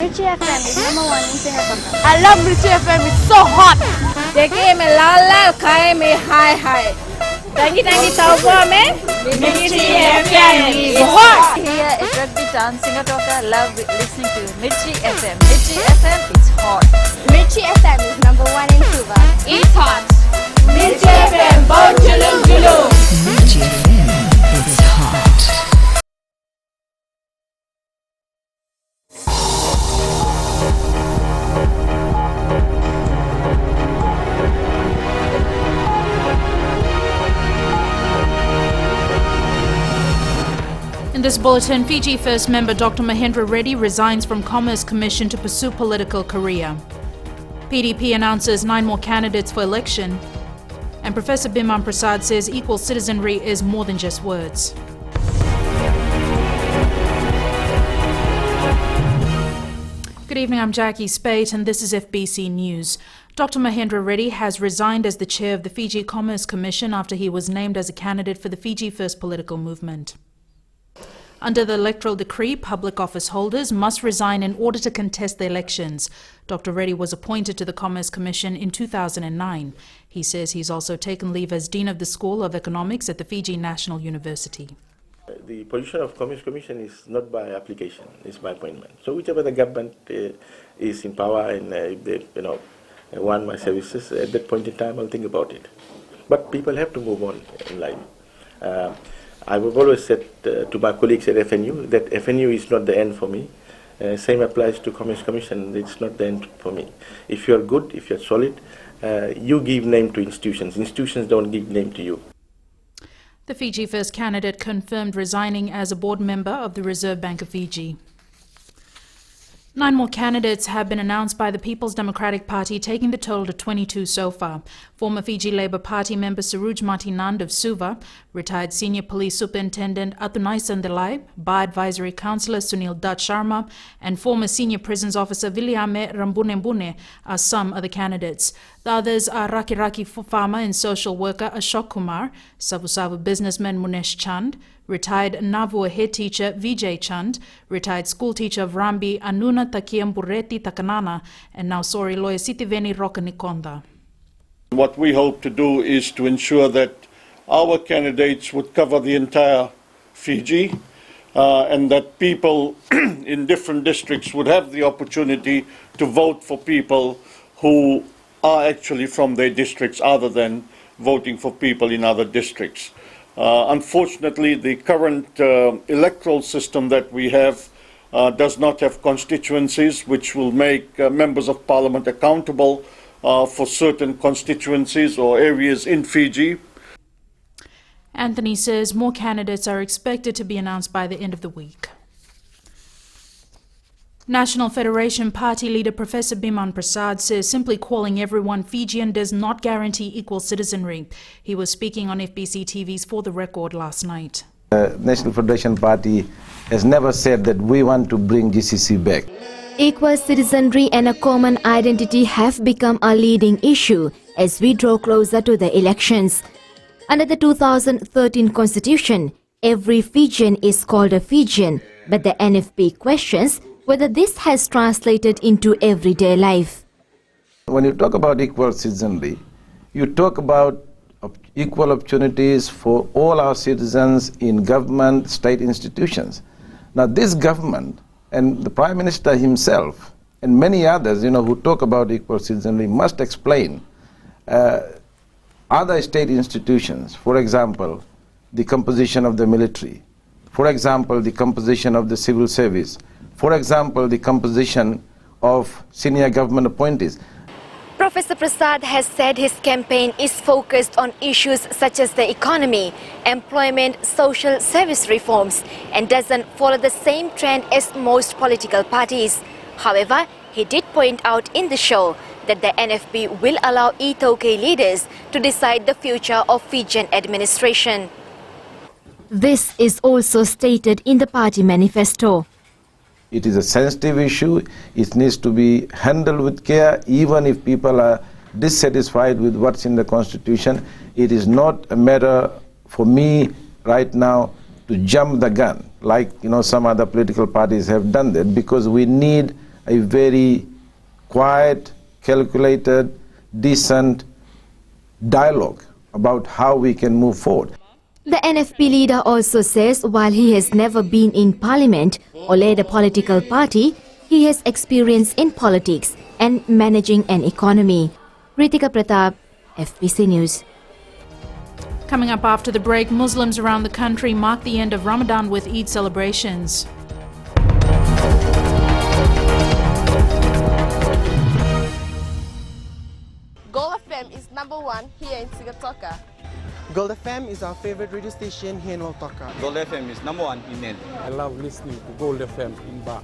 Mirchi FM is #1 in Singapore. I love Mirchi FM, it's so hot. Deke me lala, kai me hi. Tangi tauwa me. Mirchi FM is hot. Here at Rugby Town, Singapore, love listening to Mirchi FM. Mirchi FM, it's hot. Mirchi FM is #1 in Cava. It's hot. Mirchi FM, bau julung. Mirchi FM, it's hot. In this bulletin, Fiji First member Dr. Mahendra Reddy resigns from Commerce Commission to pursue political career. PDP announces 9 more candidates for election. And Professor Biman Prasad says equal citizenry is more than just words. Good evening, I'm Jackie Spate and this is FBC News. Dr. Mahendra Reddy has resigned as the chair of the Fiji Commerce Commission after he was named as a candidate for the Fiji First political movement. Under the electoral decree, public office holders must resign in order to contest the elections. Dr. Reddy was appointed to the Commerce Commission in 2009. He says he's also taken leave as Dean of the School of Economics at the Fiji National University. The position of Commerce Commission is not by application, it's by appointment. So whichever the government is in power and if they want my services, at that point in time I'll think about it. But people have to move on in life. I've always said to my colleagues at FNU that FNU is not the end for me. Same applies to Commerce Commission, it's not the end for me. If you're good, if you're solid, you give name to institutions. Institutions don't give name to you. The Fiji First candidate confirmed resigning as a board member of the Reserve Bank of Fiji. 9 more candidates have been announced by the People's Democratic Party, taking the total to 22 so far. Former Fiji Labour Party member Suruj Martinand of Suva, retired Senior Police Superintendent Atunaisan Delai, Bar Advisory Councillor Sunil Dutt Sharma, and former Senior Prisons Officer Viliame Rambunembune are some of the candidates. The others are Raki farmer and social worker Ashok Kumar, Savu Savu businessman Munesh Chand, retired Navua head teacher Vijay Chand, retired school teacher of Rambi Anuna Takiambureti Takanana, and now Sori lawyer Sitiveni Rokanikonda. What we hope to do is to ensure that our candidates would cover the entire Fiji and that people in different districts would have the opportunity to vote for people who are actually from their districts other than voting for people in other districts. Unfortunately, the current electoral system that we have does not have constituencies, which will make members of parliament accountable for certain constituencies or areas in Fiji. Anthony says more candidates are expected to be announced by the end of the week. National Federation Party leader Professor Biman Prasad says simply calling everyone Fijian does not guarantee equal citizenry. He was speaking on FBCTV's For the Record last night. National Federation Party has never said that we want to bring GCC back. Equal citizenry and a common identity have become a leading issue as we draw closer to the elections. Under the 2013 Constitution, every Fijian is called a Fijian, but the NFP questions whether this has translated into everyday life. When you talk about equal citizenry, you talk about equal opportunities for all our citizens in government, state institutions. Now this government and the Prime Minister himself and many others, who talk about equal citizenry must explain other state institutions, for example, the composition of the military, for example, the composition of the civil service, for example, the composition of senior government appointees. Professor Prasad has said his campaign is focused on issues such as the economy, employment, social service reforms, and doesn't follow the same trend as most political parties. However, he did point out in the show that the NFP will allow E-Toke leaders to decide the future of Fijian administration. This is also stated in the party manifesto. It is a sensitive issue. It needs to be handled with care, even if people are dissatisfied with what's in the Constitution. It is not a matter for me right now to jump the gun, like some other political parties have done that, because we need a very quiet, calculated, decent dialogue about how we can move forward. The NFP leader also says while he has never been in parliament or led a political party, he has experience in politics and managing an economy. Ritika Pratap, FBC News. Coming up after the break, Muslims around the country mark the end of Ramadan with Eid celebrations. Gold FM is #1 here in Sigatoka. Gold FM is our favorite radio station here in Lautoka. Gold FM is #1 in Nel. I love listening to Gold FM in Ba.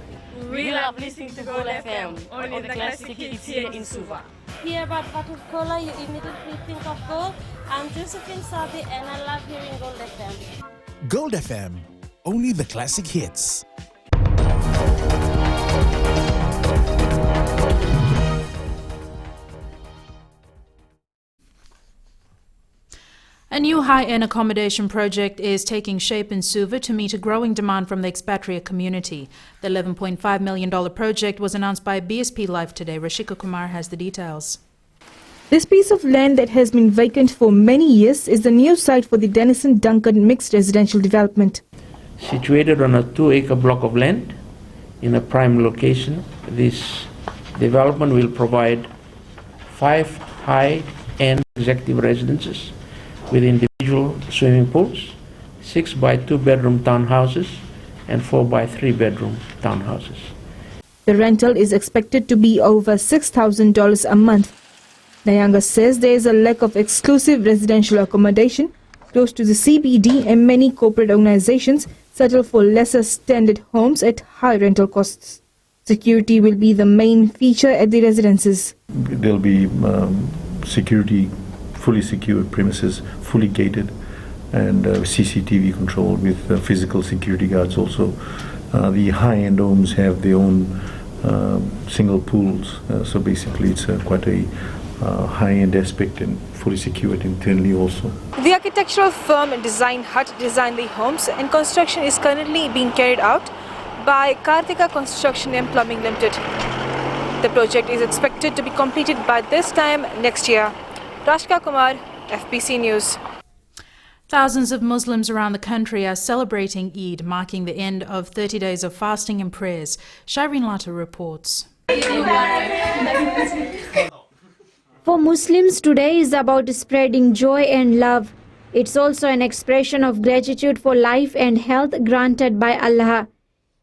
We love listening to Gold FM, only the classic hits here in Suva. Hear about bottled cola, you immediately think of gold. I'm Josephine Sabi and I love hearing Gold FM. Gold FM, only the classic hits. A new high-end accommodation project is taking shape in Suva to meet a growing demand from the expatriate community. The $11.5 million project was announced by BSP Live today. Rashika Kumar has the details. This piece of land that has been vacant for many years is the new site for the Denison Duncan mixed residential development. Situated on a 2-acre block of land in a prime location, this development will provide 5 high-end executive residences with individual swimming pools, 6 by 2 bedroom townhouses and 4 by 3 bedroom townhouses. The rental is expected to be over $6,000 a month. Nyanga says there is a lack of exclusive residential accommodation close to the CBD and many corporate organizations settle for lesser standard homes at high rental costs. Security will be the main feature at the residences. There'll be security, fully secured premises, fully gated, and CCTV control with physical security guards also. The high-end homes have their own single pools, so basically it's quite a high-end aspect and fully secured internally also. The architectural firm Design Hut designed the homes and construction is currently being carried out by Karthika Construction and Plumbing Limited. The project is expected to be completed by this time next year. Rashika Kumar, FBC News. Thousands of Muslims around the country are celebrating Eid, marking the end of 30 days of fasting and prayers. Shireen Lata reports. For Muslims, today is about spreading joy and love. It's also an expression of gratitude for life and health granted by Allah.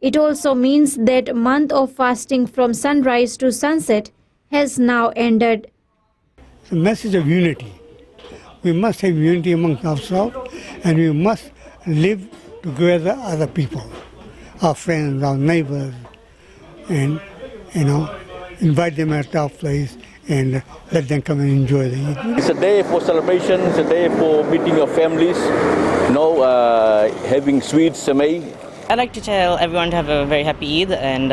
It also means that month of fasting from sunrise to sunset has now ended. It's a message of unity. We must have unity amongst ourselves and we must live together as a people, our friends, our neighbors, and invite them at our place and let them come and enjoy the Eid. It's a day for celebration, it's a day for meeting your families, having sweets, samay. I'd like to tell everyone to have a very happy Eid, and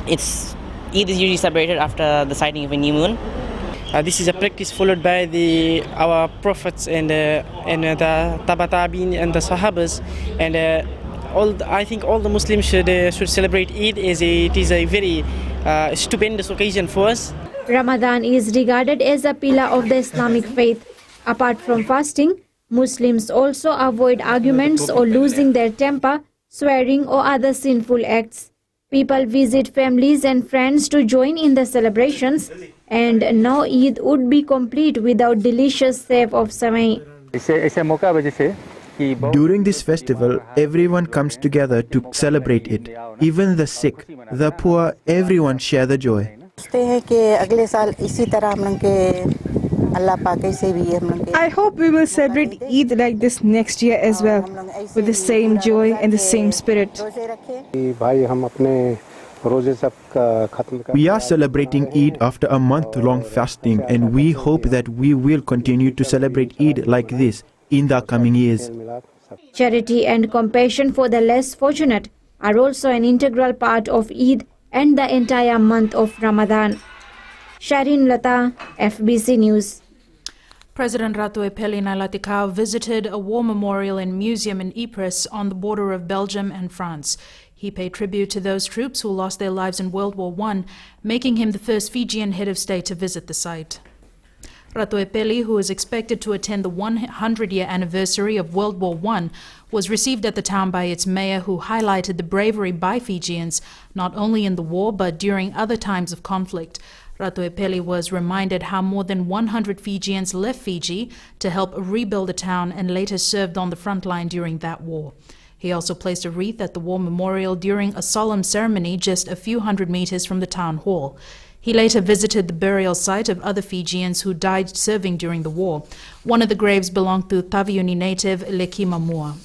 Eid is usually celebrated after the sighting of a new moon. This is a practice followed by our prophets and the Tabi'in and the Sahabas, and I think all the Muslims should celebrate Eid as it is a very stupendous occasion for us. Ramadan is regarded as a pillar of the Islamic faith. Apart from fasting, Muslims also avoid arguments or losing their temper, swearing or other sinful acts. People visit families and friends to join in the celebrations, and no Eid would be complete without delicious save of samai. During this festival, everyone comes together to celebrate it. Even the sick, the poor, everyone share the joy. I hope we will celebrate Eid like this next year as well, with the same joy and the same spirit. We are celebrating Eid after a month-long fasting, and we hope that we will continue to celebrate Eid like this in the coming years. Charity and compassion for the less fortunate are also an integral part of Eid and the entire month of Ramadan. Shireen Lata, FBC News. President Ratu Epeli Nailatikau visited a war memorial and museum in Ypres on the border of Belgium and France. He paid tribute to those troops who lost their lives in World War I, making him the first Fijian head of state to visit the site. Ratu Epeli, who is expected to attend the 100-year anniversary of World War I, was received at the town by its mayor, who highlighted the bravery by Fijians, not only in the war but during other times of conflict. Ratu Epeli was reminded how more than 100 Fijians left Fiji to help rebuild the town and later served on the front line during that war. He also placed a wreath at the war memorial during a solemn ceremony just a few hundred meters from the town hall. He later visited the burial site of other Fijians who died serving during the war. One of the graves belonged to Taviuni native Lekima Mua.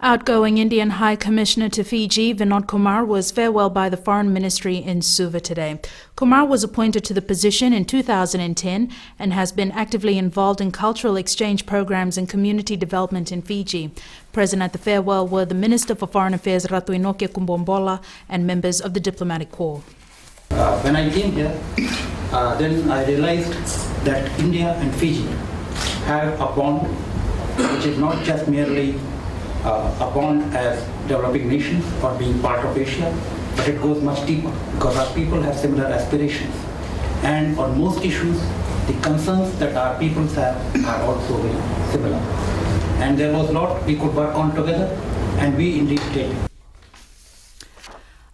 Outgoing Indian High Commissioner to Fiji, Vinod Kumar, was farewelled by the Foreign Ministry in Suva today. Kumar was appointed to the position in 2010 and has been actively involved in cultural exchange programs and community development in Fiji. Present at the farewell were the Minister for Foreign Affairs Ratu Inoke Kumbombola and members of the diplomatic corps. When I came here, then I realized that India and Fiji have a bond which is not just merely a bond as developing nations or being part of Asia, but it goes much deeper because our people have similar aspirations. And on most issues, the concerns that our peoples have are also very similar. And there was a lot we could work on together, and we indeed did.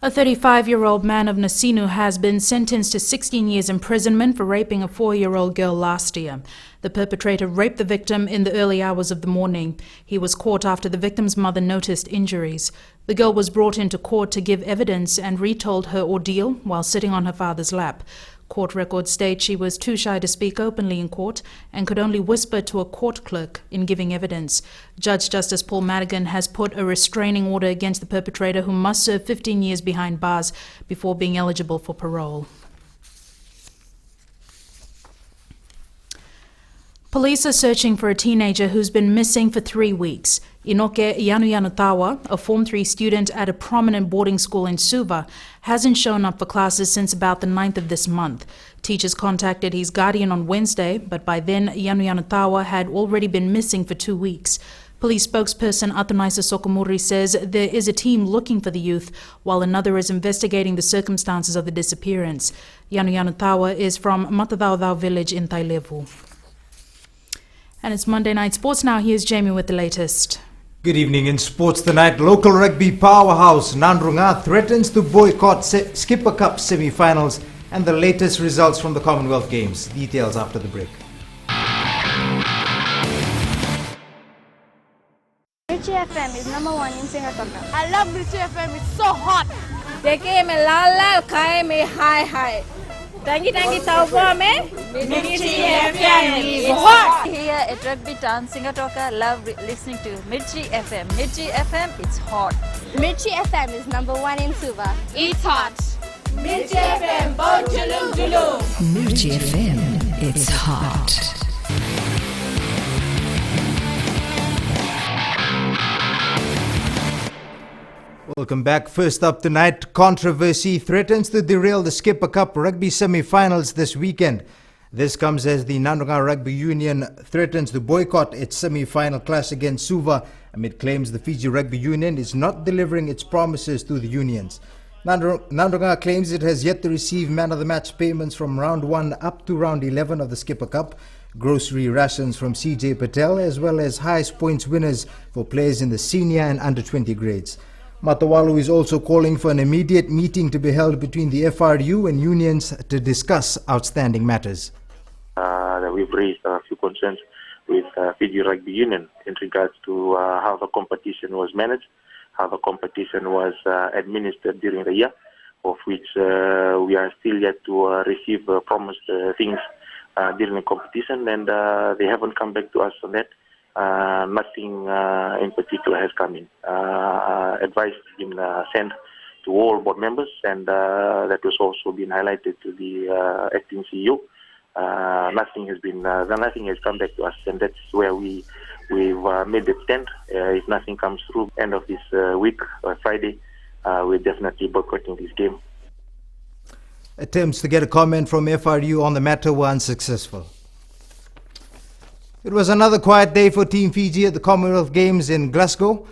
A 35-year-old man of Nasinu has been sentenced to 16 years imprisonment for raping a 4-year-old girl last year. The perpetrator raped the victim in the early hours of the morning. He was caught after the victim's mother noticed injuries. The girl was brought into court to give evidence and retold her ordeal while sitting on her father's lap. Court records state she was too shy to speak openly in court and could only whisper to a court clerk in giving evidence. Judge Justice Paul Madigan has put a restraining order against the perpetrator, who must serve 15 years behind bars before being eligible for parole. Police are searching for a teenager who's been missing for 3 weeks. Inoke Yanuyanutawa, a Form 3 student at a prominent boarding school in Suva, hasn't shown up for classes since about the 9th of this month. Teachers contacted his guardian on Wednesday, but by then Yanuyanutawa had already been missing for 2 weeks. Police spokesperson Atunaisa Sokomuri says there is a team looking for the youth, while another is investigating the circumstances of the disappearance. Yanuyanutawa is from Matadaudau village in Tailevu. And it's Monday Night Sports now. Here's Jamie with the latest. Good evening. In sports tonight, local rugby powerhouse Nandrunga threatens to boycott Skipper Cup semi-finals and the latest results from the Commonwealth Games. Details after the break. Mirchi FM is #1 in Singapore. I love Mirchi FM. It's so hot. Deke me lala, kai me high. Tangi tauwa me. Mirchi FM is hot. Here at Rugby Town, Singapore, love listening to Mirchi FM. Mirchi FM, it's hot. Mirchi FM is #1 in Suva. It's hot. Mirchi FM, bo julum julum. Mirchi FM, it's hot. Welcome back. First up tonight, controversy threatens to derail the Skipper Cup rugby semi-finals this weekend. This comes as the Nandrunga Rugby Union threatens to boycott its semi-final clash against Suva amid claims the Fiji Rugby Union is not delivering its promises to the unions. Nandrunga claims it has yet to receive man-of-the-match payments from round 1 up to round 11 of the Skipper Cup, grocery rations from CJ Patel, as well as highest points winners for players in the senior and under-20 grades. Matawalu is also calling for an immediate meeting to be held between the FRU and unions to discuss outstanding matters. We've raised a few concerns with Fiji Rugby Union in regards to how the competition was managed, how the competition was administered during the year, of which we are still yet to receive promised things during the competition, and they haven't come back to us on that. Nothing in particular has come in. Advice has been sent to all board members, and that was also been highlighted to the acting CEO. Nothing has come back to us, and that's where we've made the stand. If nothing comes through end of this week, Friday, we're definitely boycotting this game. Attempts to get a comment from FRU on the matter were unsuccessful. It was another quiet day for Team Fiji at the Commonwealth Games in Glasgow.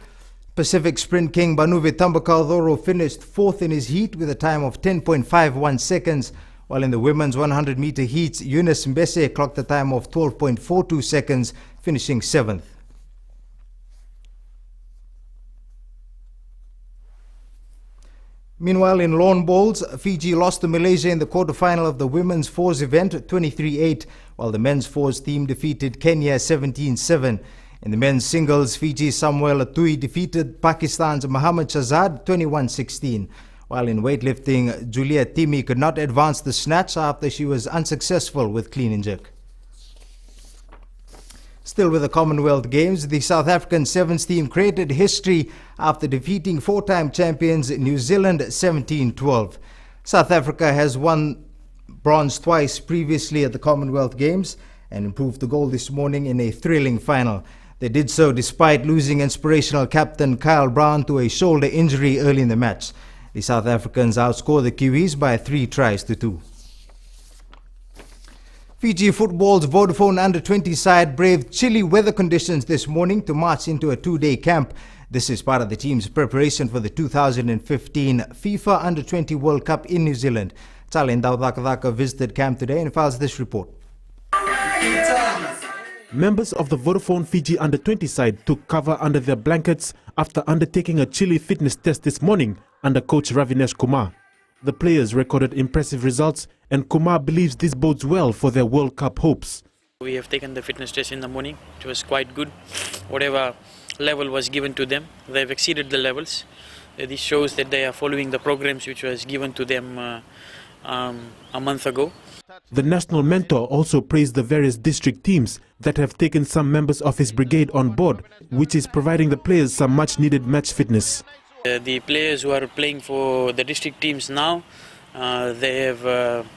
Pacific sprint king Banuve Tambakaudhoro finished fourth in his heat with a time of 10.51 seconds, while in the women's 100-meter heats, Eunice Mbese clocked a time of 12.42 seconds, finishing seventh. Meanwhile, in lawn bowls, Fiji lost to Malaysia in the quarterfinal of the women's fours event 23-8, while the men's fours team defeated Kenya 17-7. In the men's singles, Fiji's Samuel Atui defeated Pakistan's Muhammad Shahzad 21-16. While in weightlifting, Julia Timi could not advance the snatch after she was unsuccessful with clean and jerk. Still with the Commonwealth Games, the South African sevens team created history after defeating four-time champions New Zealand 17-12. South Africa has won bronze twice previously at the Commonwealth Games and improved the gold this morning in a thrilling final. They did so despite losing inspirational captain Kyle Brown to a shoulder injury early in the match. The South Africans outscored the Kiwis by 3-2. Fiji football's Vodafone Under-20 side braved chilly weather conditions this morning to march into a two-day camp. This is part of the team's preparation for the 2015 FIFA Under-20 World Cup in New Zealand. Talen Daudakadaka visited camp today and files this report. Members of the Vodafone Fiji Under-20 side took cover under their blankets after undertaking a chilly fitness test this morning under coach Ravinesh Kumar. The players recorded impressive results, and Kumar believes this bodes well for their World Cup hopes. We have taken the fitness test in the morning. It was quite good. Whatever level was given to them, they've exceeded the levels. This shows that they are following the programs which was given to them a month ago. The national mentor also praised the various district teams that have taken some members of his brigade on board, which is providing the players some much-needed match fitness. The players who are playing for the district teams now, they have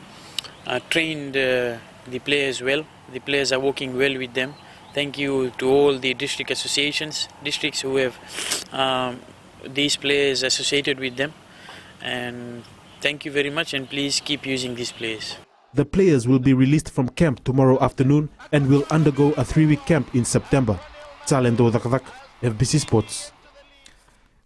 trained the players well. The players are working well with them. Thank you to all the district associations, districts who have these players associated with them. And thank you very much, and please keep using these players. The players will be released from camp tomorrow afternoon and will undergo a 3-week camp in September. Talendo Dakdak, FBC Sports.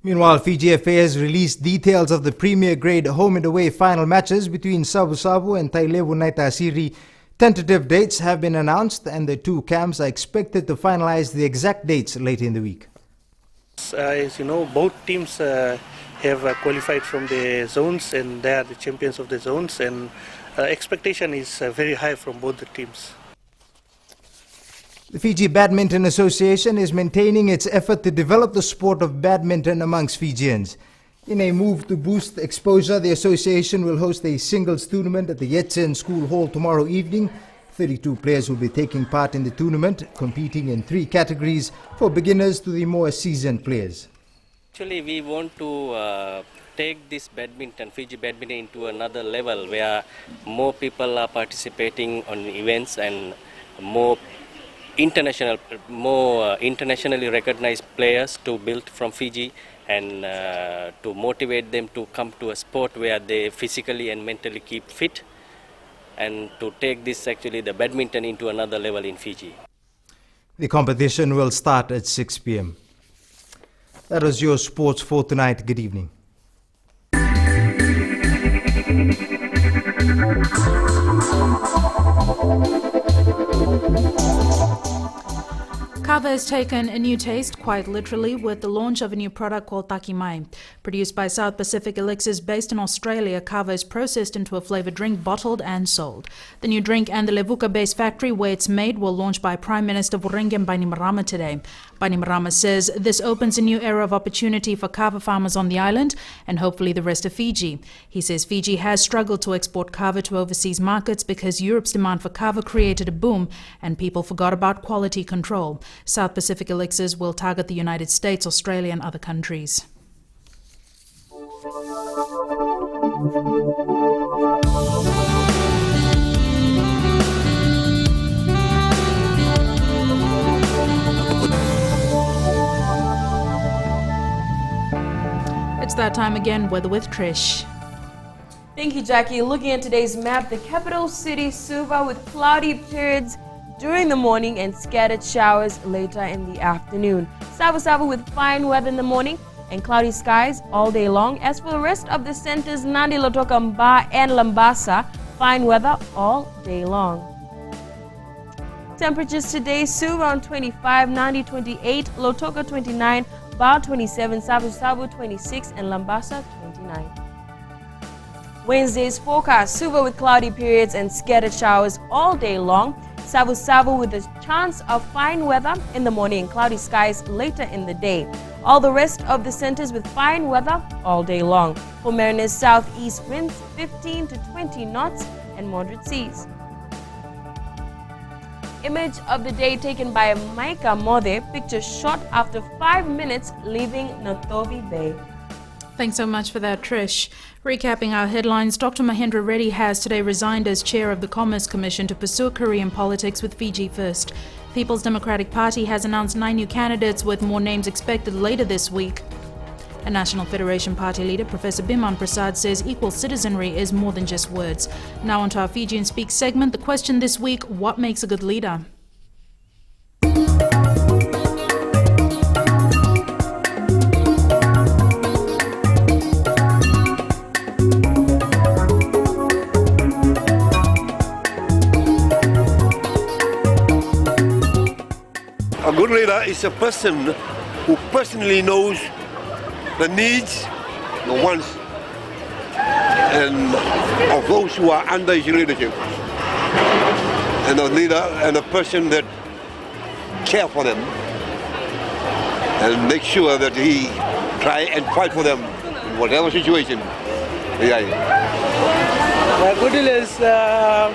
Meanwhile, Fiji FA has released details of the Premier Grade home and away final matches between Sabu Sabu and Tailevu Naitasiri. Tentative dates have been announced and the two camps are expected to finalize the exact dates later in the week. As you know, both teams have qualified from the zones and they are the champions of the zones, and expectation is very high from both the teams. The Fiji Badminton Association is maintaining its effort to develop the sport of badminton amongst Fijians. In a move to boost exposure, the association will host a singles tournament at the Yetsen School Hall tomorrow evening. 32 players will be taking part in the tournament, competing in 3 categories, from beginners to the more seasoned players. Actually, we want to take this badminton, Fiji badminton, into another level where more people are participating on events and more internationally recognized players to build from Fiji, and to motivate them to come to a sport where they physically and mentally keep fit, and to take this actually the badminton into another level in Fiji. The competition will start at 6 p.m. That was your sports for tonight. Good evening. Cava has taken a new taste, quite literally, with the launch of a new product called Takimai. Produced by South Pacific Elixirs based in Australia, Cava is processed into a flavoured drink, bottled and sold. The new drink and the Levuka-based factory where it's made were launched by Prime Minister Vurenge Bainimarama today. Bainimarama says this opens a new era of opportunity for Cava farmers on the island and hopefully the rest of Fiji. He says Fiji has struggled to export Cava to overseas markets because Europe's demand for Cava created a boom and people forgot about quality control. South Pacific Elixirs will target the United States, Australia and other countries. It's that time again, weather with Trish. Thank you, Jackie. Looking at today's map, the capital city, Suva, with cloudy periods during the morning and scattered showers later in the afternoon. Savu with fine weather in the morning and cloudy skies all day long. As for the rest of the centers, Nandi, Lotoka, Mba and Lambasa, fine weather all day long. Temperatures today: Suva on 25, Nandi 28, Lotoka 29, Ba 27, Savu 26 and Lambasa 29. Wednesday's forecast: Suva with cloudy periods and scattered showers all day long. Savu with a chance of fine weather in the morning and cloudy skies later in the day. All the rest of the centers with fine weather all day long. For Mariner's southeast winds 15 to 20 knots and moderate seas. Image of the day taken by Maika Mode, picture shot after 5 minutes leaving Nathovi Bay. Thanks so much for that, Trish. Recapping our headlines, Dr. Mahendra Reddy has today resigned as chair of the Commerce Commission to pursue a career in politics with Fiji First. People's Democratic Party has announced 9 new candidates with more names expected later this week. A National Federation Party leader, Professor Biman Prasad, says equal citizenry is more than just words. Now onto our Fijian Speak segment. The question this week: what makes a good leader? A good leader is a person who personally knows the needs, the wants, and of those who are under his leadership. And a leader and a person that cares for them and make sure that he try and fight for them in whatever situation they are in. A good leader is a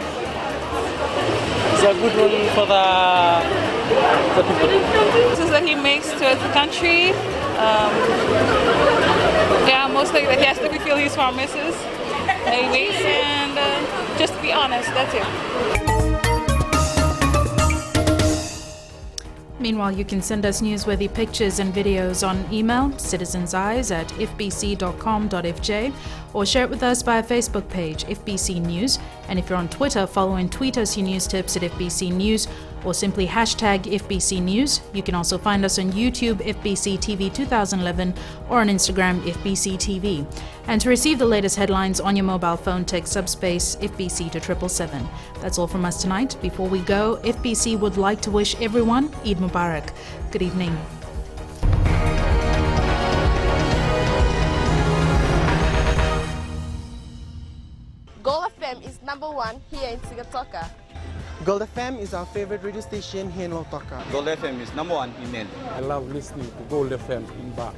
good one for the people. That he makes towards the country. Mostly that he has to fulfill his promises, maybe, and just be honest, that's it. Meanwhile, you can send us newsworthy pictures and videos on email, citizenseyes@fbc.com.fj, or share it with us via Facebook page, FBC News. And if you're on Twitter, follow and tweet us your news tips at FBC News, or simply hashtag FBC News. You can also find us on YouTube, FBCTV 2011, or on Instagram, FBCTV. And to receive the latest headlines on your mobile phone, text subspace FBC to 777. That's all from us tonight. Before we go, FBC would like to wish everyone Eid Mubarak. Good evening. Gold FM is #1 here in Sigatoka. Gold FM is our favorite radio station here in Lautoka. Gold FM is #1 in Nen. I love listening to Gold FM in Ba.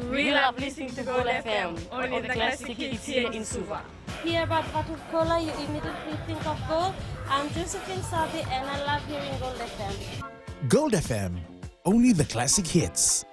We love listening to Gold FM, only the classic hits here in Suva. Hear about bottled cola, you immediately think of gold. I'm Josephine Sabi and I love hearing Gold FM. Gold FM, only the classic hits.